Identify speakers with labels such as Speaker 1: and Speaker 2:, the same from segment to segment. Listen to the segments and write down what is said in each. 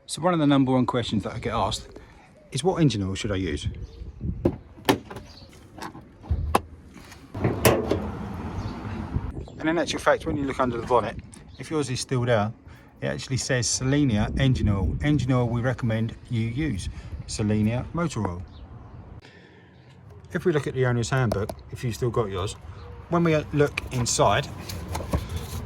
Speaker 1: So one of the number one questions that I get asked is, what engine oil should I use? And in actual fact, when you look under the bonnet, if yours is still there, it actually says Selenia engine oil. Engine oil we recommend you use, Selenia motor oil. If we look at the owner's handbook, if you've still got yours, when we look inside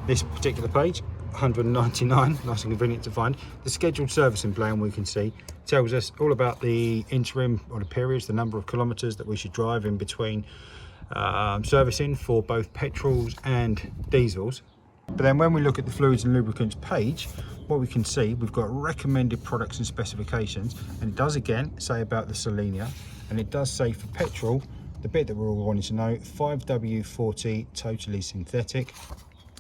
Speaker 1: this particular page, 199, nice and convenient to find, the scheduled servicing plan we can see tells us all about the interim or the periods, the number of kilometres that we should drive in between servicing for both petrols and diesels. But then when we look at the fluids and lubricants page, what we can see, we've got recommended products and specifications, and it does again say about the Selenia, and it does say for petrol, the bit that we're all wanting to know, 5W40 totally synthetic,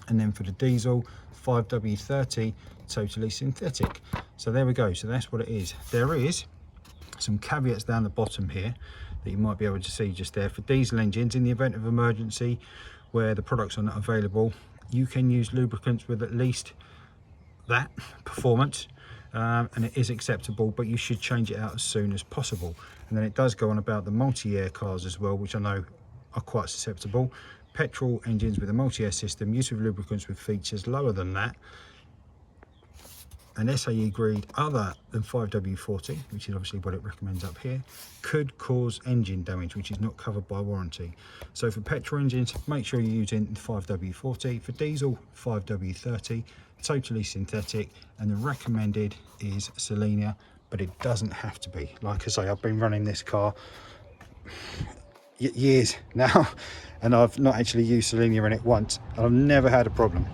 Speaker 1: and then for the diesel, 5W30 totally synthetic. So there we go, so that's what it is. There is some caveats down the bottom here that you might be able to see just there. For diesel engines, in the event of emergency where the products are not available, you can use lubricants with at least that performance, and it is acceptable, but you should change it out as soon as possible. And then it does go on about the multi-air cars as well, which I know are quite susceptible. Petrol engines with a multi-air system, use of lubricants with features lower than that, an SAE grade other than 5W40, which is obviously what it recommends up here, could cause engine damage, which is not covered by warranty. So for petrol engines, make sure you're using 5W40. For diesel, 5W30, totally synthetic, and the recommended is Selenia, but it doesn't have to be. Like I say, I've been running this car years now, and I've not actually used Selenia in it once, and I've never had a problem.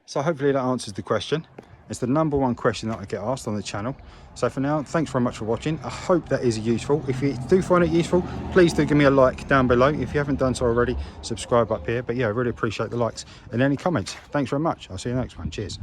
Speaker 1: So hopefully that answers the question. It's the number one question that I get asked on the channel. So for now, thanks very much for watching. I hope that is useful. If you do find it useful, please do give me a like down below. If you haven't done so already, subscribe up here. But yeah, I really appreciate the likes and any comments. Thanks very much. I'll see you next one. Cheers.